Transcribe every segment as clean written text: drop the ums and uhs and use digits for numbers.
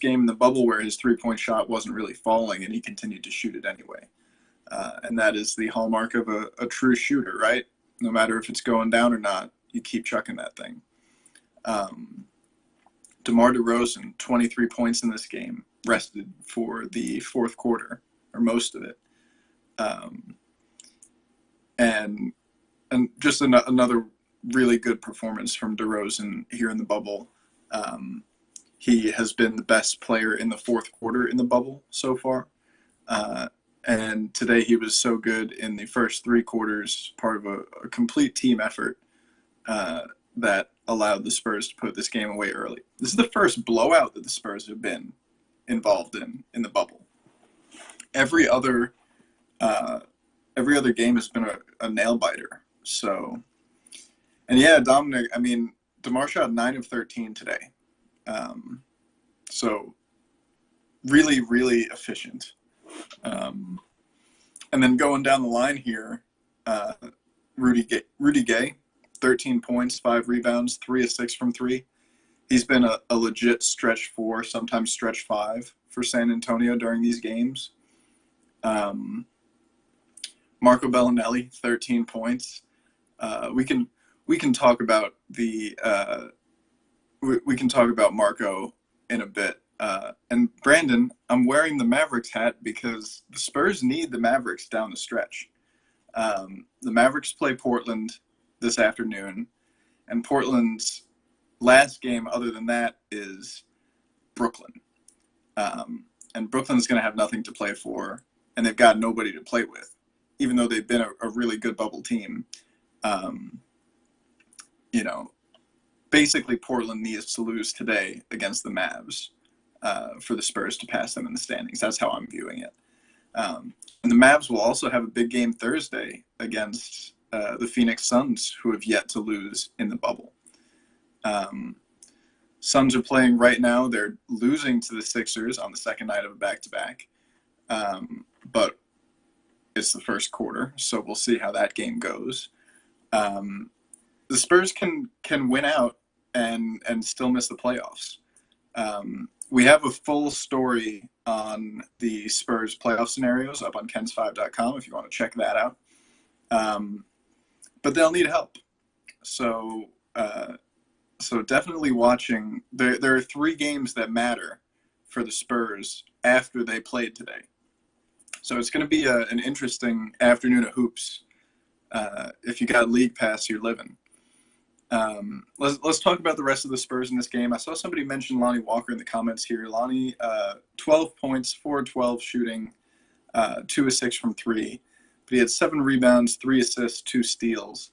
game in the bubble where his three-point shot wasn't really falling and he continued to shoot it anyway. And that is the hallmark of a true shooter, right? No matter if it's going down or not, you keep chucking that thing. DeMar DeRozan, 23 points in this game, rested for the fourth quarter, or most of it. And just another really good performance from DeRozan here in the bubble. He has been the best player in the fourth quarter in the bubble so far. And today he was so good in the first three quarters, part of a complete team effort that allowed the Spurs to put this game away early. This is the first blowout that the Spurs have been involved in the bubble. Every other game has been a nail biter. So, and yeah, Dominic, I mean, DeMar shot 9 of 13 today. So really, really efficient. And then going down the line here, Rudy Gay, 13 points, 5 rebounds, 3 of 6 from 3. He's been a legit stretch 4, sometimes stretch 5 for San Antonio during these games. Marco Bellinelli, 13 points. We can talk about we can talk about Marco in a bit. And Brandon, I'm wearing the Mavericks hat because the Spurs need the Mavericks down the stretch. The Mavericks play Portland this afternoon, and Portland's last game other than that is Brooklyn. And Brooklyn's going to have nothing to play for, and they've got nobody to play with, even though they've been a really good bubble team. Basically Portland needs to lose today against the Mavs for the Spurs to pass them in the standings. That's how I'm viewing it. And the Mavs will also have a big game Thursday against the Phoenix Suns, who have yet to lose in the bubble. Suns are playing right now. They're losing to the Sixers on the second night of a back-to-back. But it's the first quarter, so we'll see how that game goes. The Spurs can win out and still miss the playoffs. We have a full story on the Spurs playoff scenarios up on kens5.com if you want to check that out. But they'll need help. So definitely watching. There are 3 games that matter for the Spurs after they played today. So it's going to be an interesting afternoon of hoops. If you got League Pass, you're living. Let's talk about the rest of the Spurs in this game. I saw somebody mention Lonnie Walker in the comments here. Lonnie, 12 points, 4 of 12 shooting, 2 of 6 from 3. But he had 7 rebounds, 3 assists, 2 steals.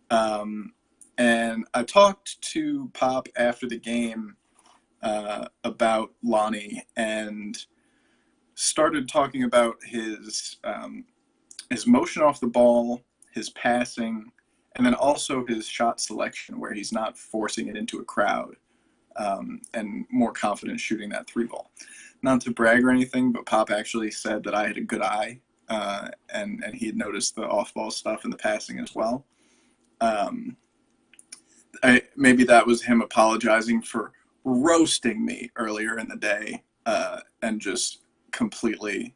And I talked to Pop after the game about Lonnie and started talking about his motion off the ball, his passing, and then also his shot selection, where he's not forcing it into a crowd and more confident shooting that 3 ball. Not to brag or anything, but Pop actually said that I had a good eye, and he had noticed the off-ball stuff and the passing as well. Maybe that was him apologizing for roasting me earlier in the day and just completely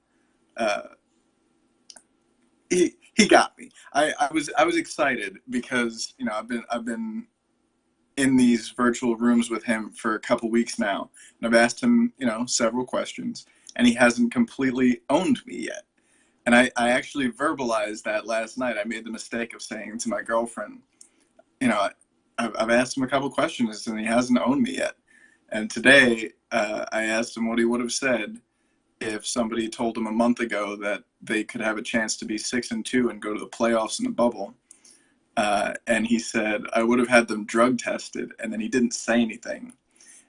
he got me. I was excited because I've been in these virtual rooms with him for a couple weeks now, and I've asked him several questions, and he hasn't completely owned me yet. And I actually verbalized that last night. I made the mistake of saying to my girlfriend, I've asked him a couple questions and he hasn't owned me yet. And today I asked him what he would have said if somebody told him a month ago that they could have a chance to be 6-2 and go to the playoffs in the bubble. And he said, I would have had them drug tested. And then he didn't say anything.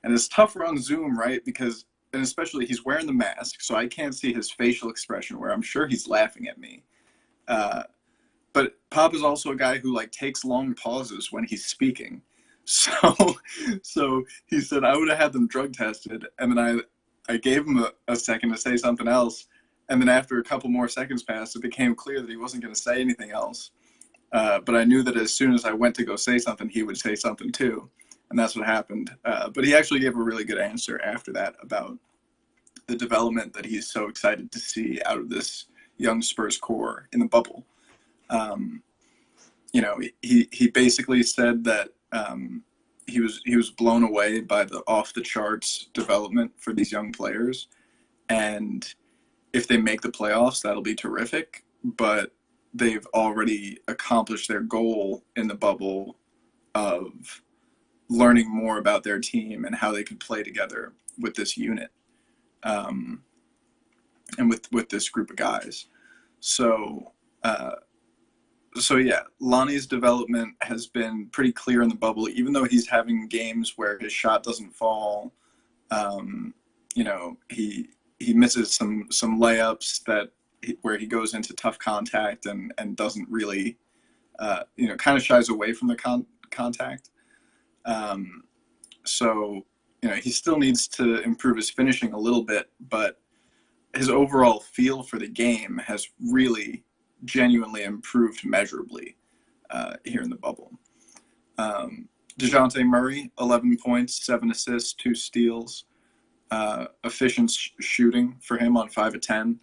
And it's tougher on Zoom, right? Because, and especially he's wearing the mask, so I can't see his facial expression, where I'm sure he's laughing at me. But Pop is also a guy who takes long pauses when he's speaking. So he said, I would have had them drug tested. And then I gave him a second to say something else. And then after a couple more seconds passed, it became clear that he wasn't going to say anything else. But I knew that as soon as I went to go say something, he would say something too. and that's what happened. But he actually gave a really good answer after that about the development that he's so excited to see out of this young Spurs core in the bubble. You know, he basically said that he was blown away by the off the charts development for these young players, and if they make the playoffs, that'll be terrific. But they've already accomplished their goal in the bubble of learning more about their team and how they could play together with this unit, and with this group of guys. So yeah, Lonnie's development has been pretty clear in the bubble, even though he's having games where his shot doesn't fall. You know, he misses some layups where he goes into tough contact and doesn't really, you know, kind of shies away from the contact. So, you know, he still needs to improve his finishing a little bit, but his overall feel for the game has really genuinely improved measurably here in the bubble. DeJounte Murray, 11 points, 7 assists, 2 steals. Efficient shooting for him on 5 of 10.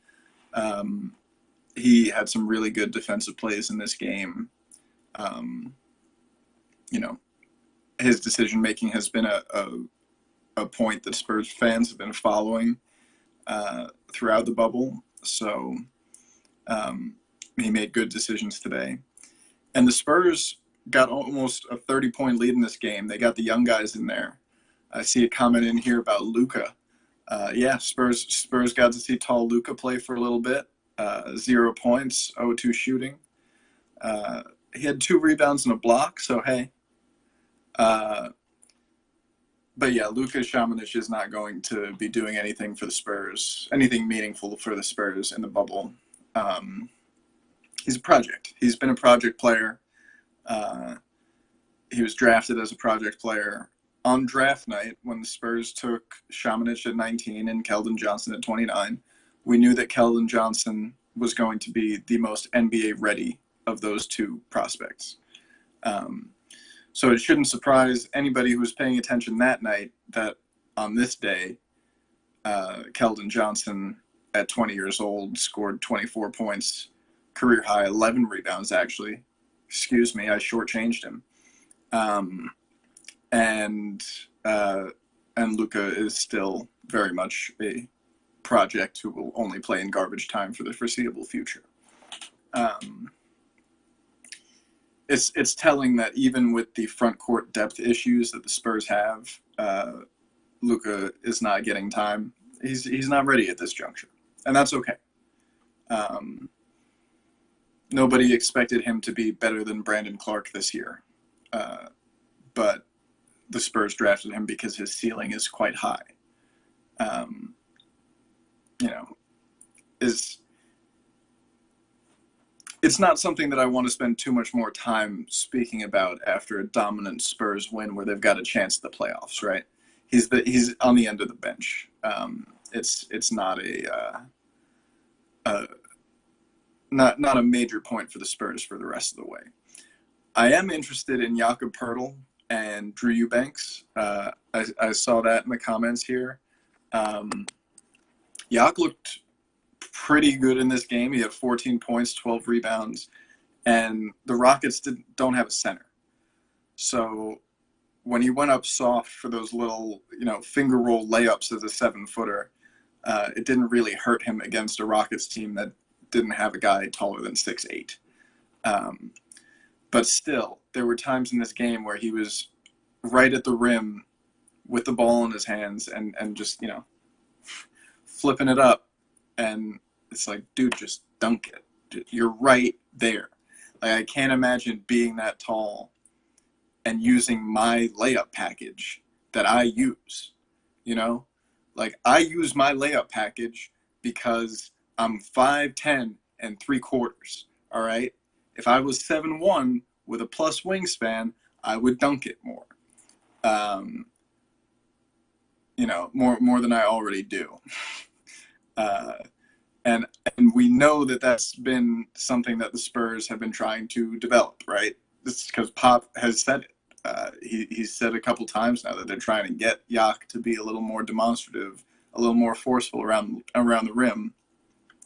He had some really good defensive plays in this game. You know, his decision making has been a point that Spurs fans have been following throughout the bubble. So he made good decisions today. And the Spurs got almost a 30-point lead in this game. They got the young guys in there. I see a comment in here about Luka. Yeah, Spurs got to see tall Luka play for a little bit. 0 points, 0-2 shooting. He had 2 rebounds and a block, so hey. But yeah, Luka Šamanić is not going to be doing anything for the Spurs, anything meaningful for the Spurs in the bubble. He's a project. He's been a project player. He was drafted as a project player. On draft night, when the Spurs took Šamanić at 19 and Keldon Johnson at 29, we knew that Keldon Johnson was going to be the most NBA ready of those 2 prospects. So it shouldn't surprise anybody who was paying attention that night that on this day, Keldon Johnson at 20 years old scored 24 points, career high, 11 rebounds actually. Excuse me, I shortchanged him. And Luka is still very much a project who will only play in garbage time for the foreseeable future. It's telling that even with the front court depth issues that the Spurs have, Luka is not getting time. He's not ready at this juncture, and that's okay. Nobody expected him to be better than Brandon Clark this year, but the Spurs drafted him because his ceiling is quite high. You know, it's not something that I want to spend too much more time speaking about after a dominant Spurs win where they've got a chance at the playoffs, right? He's on the end of the bench. It's not not a major point for the Spurs for the rest of the way. I am interested in Jakob Poeltl and Drew Eubanks. I saw that in the comments here. Jakob looked pretty good in this game. He had 14 points, 12 rebounds, and the Rockets don't have a center. So when he went up soft for those little, you know, finger roll layups as a 7-footer, it didn't really hurt him against a Rockets team that didn't have a guy taller than 6'8". But still, there were times in this game where he was right at the rim with the ball in his hands and just, you know, flipping it up. And it's like, dude, just dunk it. You're right there. Like, I can't imagine being that tall and using my layup package that I use, you know? Like, I use my layup package because I'm 5'10" and 3/4, all right? If I was 7'1" with a plus wingspan, I would dunk it more. You know, more than I already do. And we know that that's been something that the Spurs have been trying to develop, right? This is because Pop has said it. He's said a couple times now that they're trying to get Yak to be a little more demonstrative, a little more forceful around the rim,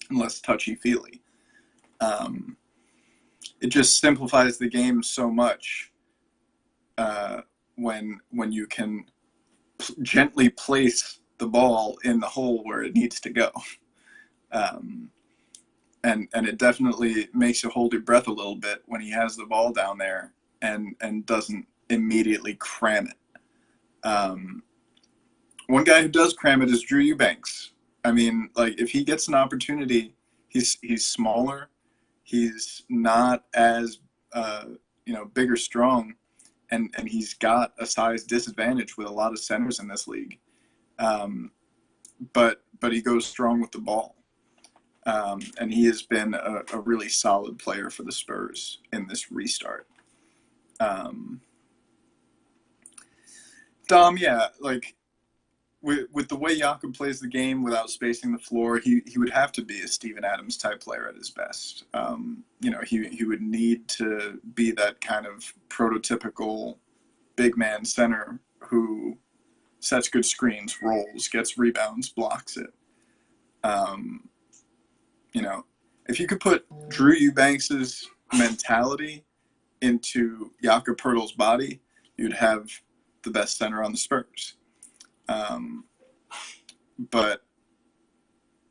and less touchy-feely. It just simplifies the game so much when you can gently place the ball in the hole where it needs to go. And it definitely makes you hold your breath a little bit when he has the ball down there and doesn't immediately cram it. One guy who does cram it is Drew Eubanks. I mean, like, if he gets an opportunity, he's smaller, he's not as big or strong, and he's got a size disadvantage with a lot of centers in this league. But he goes strong with the ball. And he has been a really solid player for the Spurs in this restart. Dom, yeah, like with the way Jakob plays the game without spacing the floor, he would have to be a Steven Adams type player at his best. He would need to be that kind of prototypical big man center who sets good screens, rolls, gets rebounds, blocks it. If you could put Drew Eubanks's mentality into Jakob Poeltl's body, you'd have the best center on the Spurs. But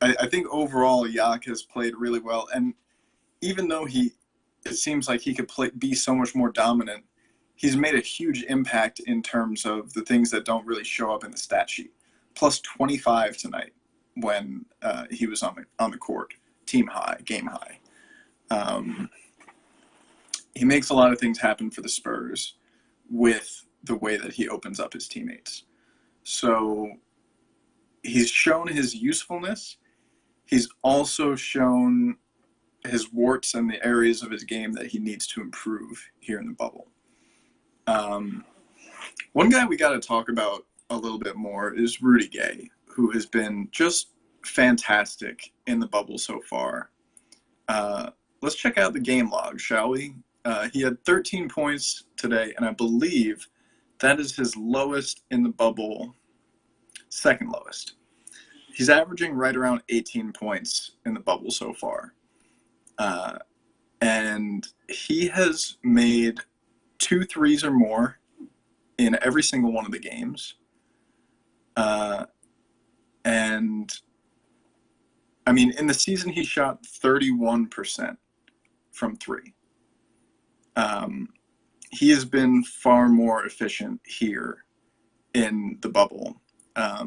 I think overall Jak has played really well, and even though it seems like he could be so much more dominant, he's made a huge impact in terms of the things that don't really show up in the stat sheet. Plus 25 tonight when he was on the court. Team high, game high. He makes a lot of things happen for the Spurs with the way that he opens up his teammates. So he's shown his usefulness. He's also shown his warts and the areas of his game that he needs to improve here in the bubble. One guy we got to talk about a little bit more is Rudy Gay, who has been just fantastic in the bubble so far. Let's check out the game log, shall we? He had 13 points today, and I believe that is his lowest in the bubble, second lowest. He's averaging right around 18 points in the bubble so far. And he has made 2 threes or more in every single one of the games. And I mean, in the season, he shot 31% from 3. He has been far more efficient here in the bubble. Let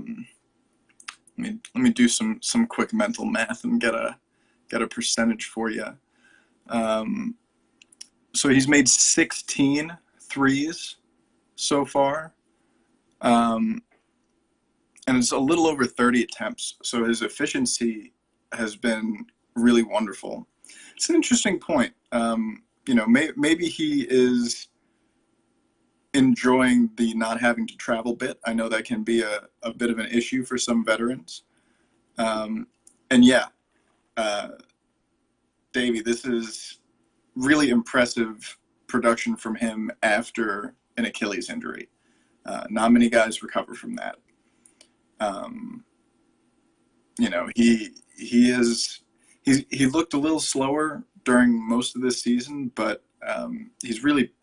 me do some quick mental math and get a percentage for you. So he's made 16 threes so far. And it's a little over 30 attempts. So his efficiency has been really wonderful. It's an interesting point. Maybe he is enjoying the not having to travel bit. I know that can be a bit of an issue for some veterans. Davey, this is really impressive production from him after an Achilles injury. Not many guys recover from that. He looked a little slower during most of this season, but he really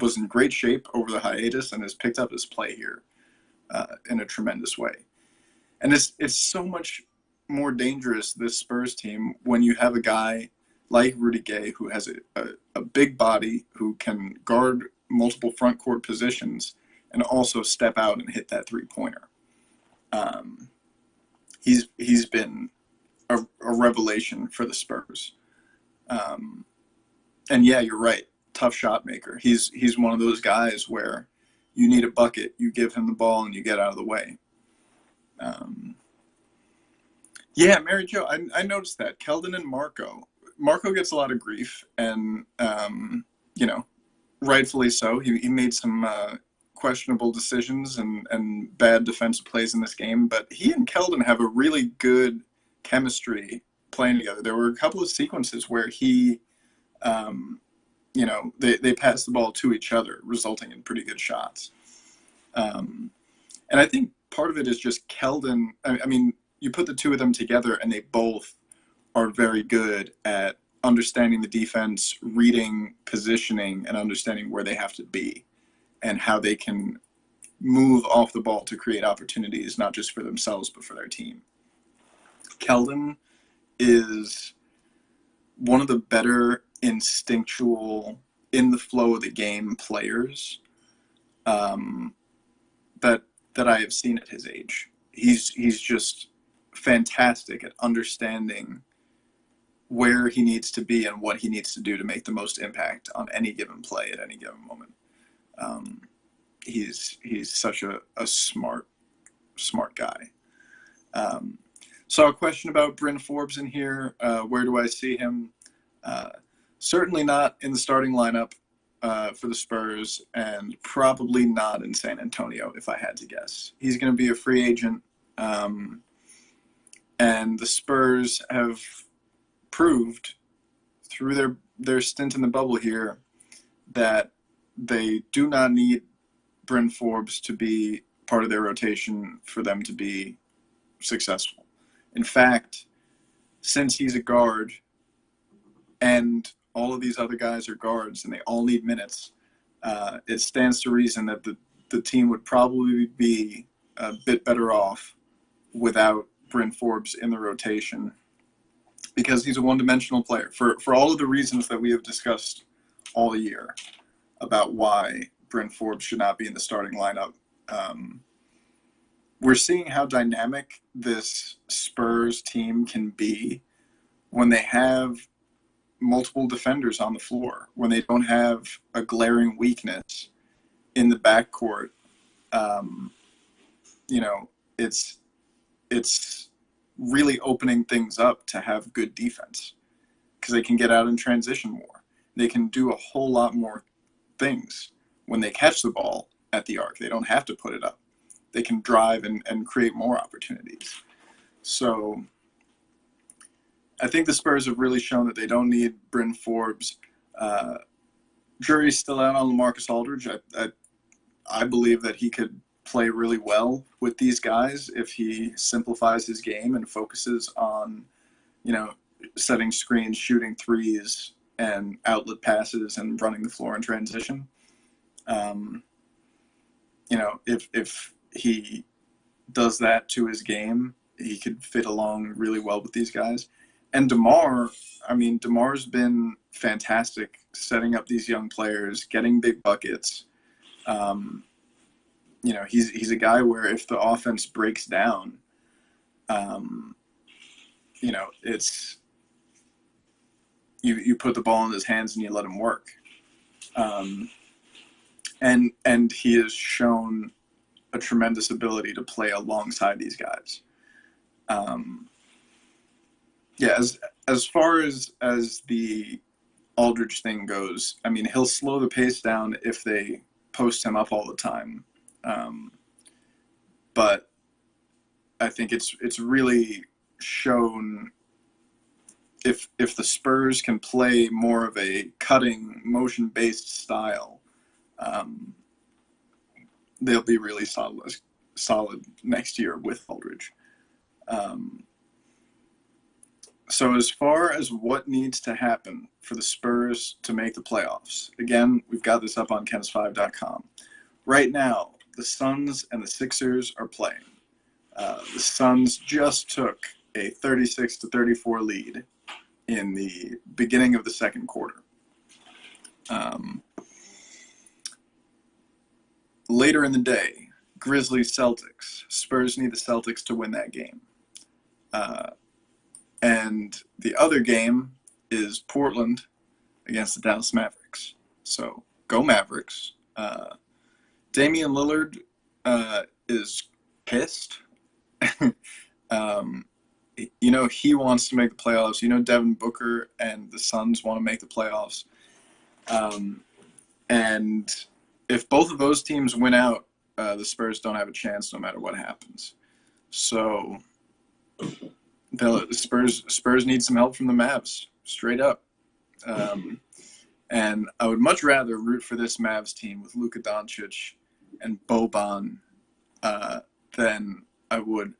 was in great shape over the hiatus and has picked up his play here in a tremendous way. And it's so much more dangerous, this Spurs team, when you have a guy like Rudy Gay who has a big body, who can guard multiple front court positions and also step out and hit that three-pointer. He's been a revelation for the Spurs. And yeah, you're right. Tough shot maker. He's one of those guys where you need a bucket, you give him the ball, and you get out of the way. Mary Jo, I noticed that. Keldon and Marco. Marco gets a lot of grief, and rightfully so. He made some questionable decisions and bad defensive plays in this game, but he and Keldon have a really good chemistry playing together. There were a couple of sequences where he they pass the ball to each other, resulting in pretty good shots. And I think part of it is just Keldon. I mean, you put the two of them together, and they both are very good at understanding the defense, reading positioning, and understanding where they have to be and how they can move off the ball to create opportunities, not just for themselves, but for their team. Keldon is one of the better instinctual, in the flow of the game players that I have seen at his age. He's just fantastic at understanding where he needs to be and what he needs to do to make the most impact on any given play at any given moment. He's such a smart guy. Saw a question about Bryn Forbes in here. Where do I see him? Certainly not in the starting lineup for the Spurs, and probably not in San Antonio, if I had to guess. He's going to be a free agent, and the Spurs have proved through their stint in the bubble here that they do not need Bryn Forbes to be part of their rotation for them to be successful. In fact, since he's a guard and all of these other guys are guards and they all need minutes, it stands to reason that the team would probably be a bit better off without Bryn Forbes in the rotation, because he's a one-dimensional player for all of the reasons that we have discussed all year about why Bryn Forbes should not be in the starting lineup. We're seeing how dynamic this Spurs team can be when they have multiple defenders on the floor, when they don't have a glaring weakness in the backcourt. It's really opening things up to have good defense, because they can get out in transition more. They can do a whole lot more things when they catch the ball at the arc. They don't have to put it up. They can drive and create more opportunities. So I think the Spurs have really shown that they don't need Bryn Forbes. Jury's still out on LaMarcus Aldridge. I believe that he could play really well with these guys if he simplifies his game and focuses on, setting screens, shooting threes, and outlet passes and running the floor in transition. If he does that to his game, he could fit along really well with these guys. And DeMar's been fantastic setting up these young players, getting big buckets. He's a guy where if the offense breaks down, it's you put the ball in his hands and you let him work. And he has shown a tremendous ability to play alongside these guys. As far as the Aldridge thing goes, he'll slow the pace down if they post him up all the time. But I think it's really shown if the Spurs can play more of a cutting, motion-based style, they'll be really solid next year with Aldridge. So as far as what needs to happen for the Spurs to make the playoffs, again, we've got this up on Kens5.com. Right now, the Suns and the Sixers are playing. The Suns just took a 36-34 lead in the beginning of the second quarter. Later in the day, Grizzlies-Celtics. Spurs need the Celtics to win that game. And the other game is Portland against the Dallas Mavericks. So go Mavericks. Damian Lillard is pissed. He wants to make the playoffs. Devin Booker and the Suns want to make the playoffs. And if both of those teams win out, the Spurs don't have a chance no matter what happens. So the Spurs need some help from the Mavs, straight up. And I would much rather root for this Mavs team with Luka Doncic and Boban than I would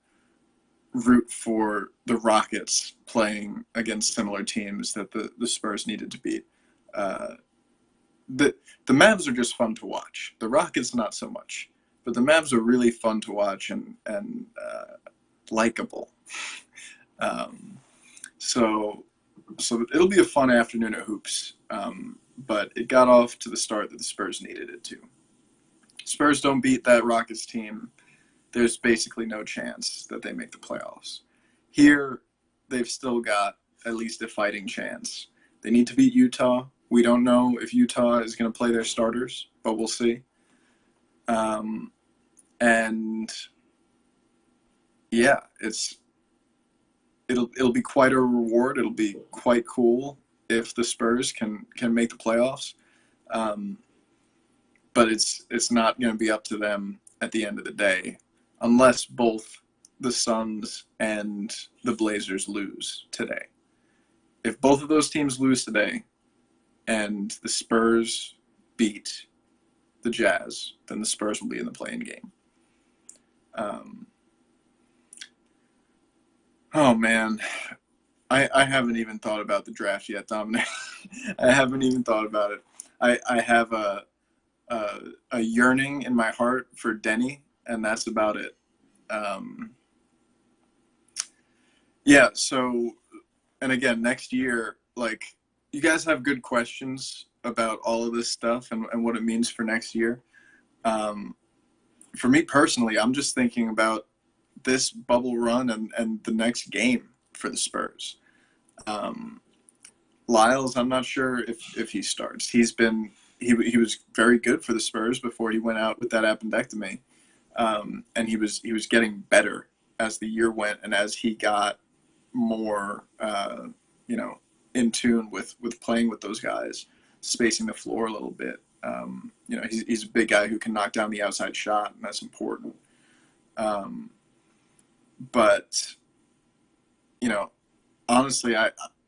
root for the Rockets playing against similar teams that the Spurs needed to beat. The Mavs are just fun to watch. The Rockets not so much, but the Mavs are really fun to watch and likable. So it'll be a fun afternoon of hoops. But it got off to the start that the Spurs needed it to. Spurs don't beat that Rockets team, there's basically no chance that they make the playoffs. Here, they've still got at least a fighting chance. They need to beat Utah. We don't know if Utah is going to play their starters, but we'll see. And yeah, it'll be quite a reward. It'll be quite cool if the Spurs can make the playoffs. But it's not going to be up to them at the end of the day, unless both the Suns and the Blazers lose today. If both of those teams lose today and the Spurs beat the Jazz, then the Spurs will be in the play-in game. Oh, man. I haven't even thought about the draft yet, Dominic. I haven't even thought about it. I have a yearning in my heart for Denny, and that's about it. Yeah, so, and again, next year, like, you guys have good questions about all of this stuff and what it means for next year. For me personally, I'm just thinking about this bubble run and the next game for the Spurs. Lyles, I'm not sure if he starts. He was very good for the Spurs before he went out with that appendectomy, and he was getting better as the year went and as he got more in tune with playing with those guys, spacing the floor a little bit. He's a big guy who can knock down the outside shot, and that's important. But honestly,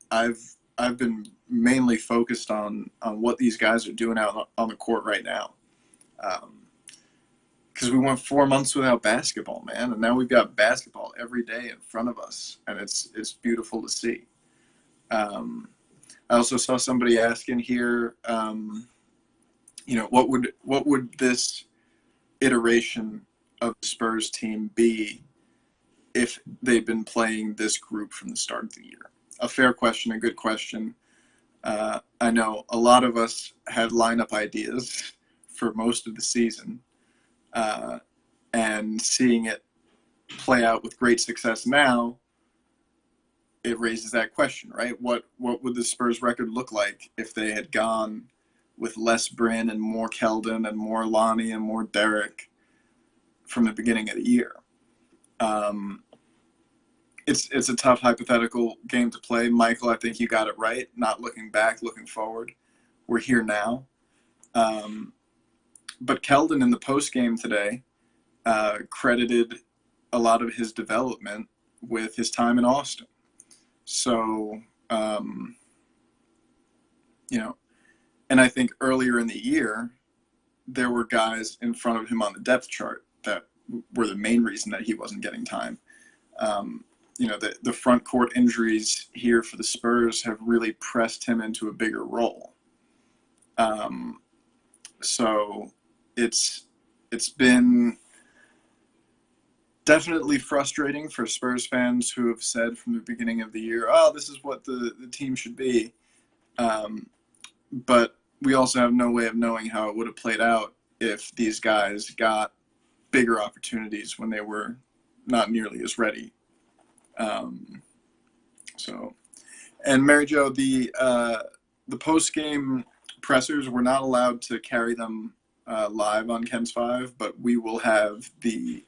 I've been mainly focused on what these guys are doing out on the court right now. Because we went 4 months without basketball, man, and now we've got basketball every day in front of us, and it's beautiful to see. I also saw somebody asking here, what would this iteration of the Spurs team be if they'd been playing this group from the start of the year? A fair question, a good question. I know a lot of us had lineup ideas for most of the season, and seeing it play out with great success now, it raises that question, right? What would the Spurs record look like if they had gone with less Bryn and more Keldon and more Lonnie and more Derek from the beginning of the year? It's a tough hypothetical game to play. Michael, I think you got it right. Not looking back, looking forward. We're here now. But Keldon in the postgame today credited a lot of his development with his time in Austin. So, and I think earlier in the year, there were guys in front of him on the depth chart that were the main reason that he wasn't getting time. The front court injuries here for the Spurs have really pressed him into a bigger role. So it's been definitely frustrating for Spurs fans who have said from the beginning of the year, oh, this is what the team should be. But we also have no way of knowing how it would have played out if these guys got bigger opportunities when they were not nearly as ready. And Mary Jo, the post-game pressers, we're not allowed to carry them live on Ken's 5, but we will have the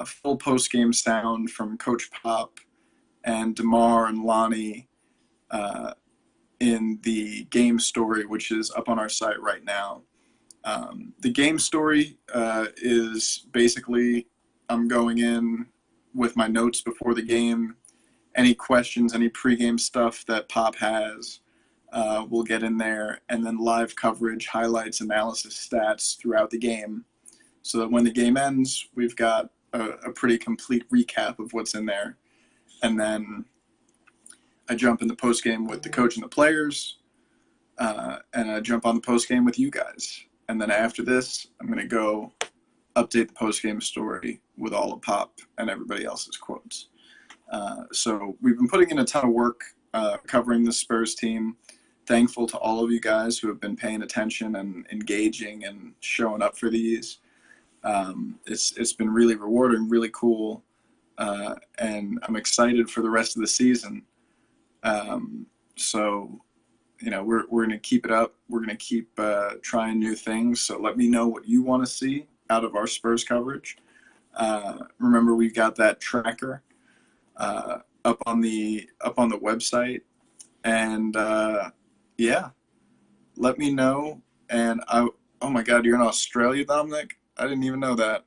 full post-game sound from Coach Pop and DeMar and Lonnie in the game story, which is up on our site right now. The game story is basically I'm going in with my notes before the game, any questions, any pregame stuff that Pop has, we'll get in there, and then live coverage, highlights, analysis, stats throughout the game, so that when the game ends, we've got a pretty complete recap of what's in there. And then I jump in the post game with the coach and the players, and I jump on the post game with you guys. And then after this, I'm going to go update the post game story with all of Pop and everybody else's quotes. So we've been putting in a ton of work covering the Spurs team. Thankful to all of you guys who have been paying attention and engaging and showing up for these. It's been really rewarding, really cool, and I'm excited for the rest of the season. So, we're going to keep it up. We're going to keep trying new things. So let me know what you want to see out of our Spurs coverage. Remember, we've got that tracker up on the website, and yeah, let me know. And oh my God, you're in Australia, Dominic? I didn't even know that.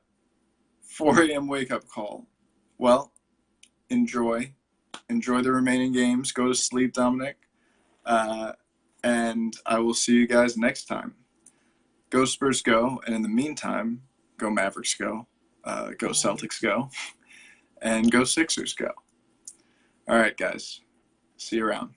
4 a.m. wake up call. Well, enjoy the remaining games. Go to sleep, Dominic. And I will see you guys next time. Go Spurs, go. And in the meantime, go Mavericks, go. Go Celtics, go. And go Sixers, go. All right, guys. See you around.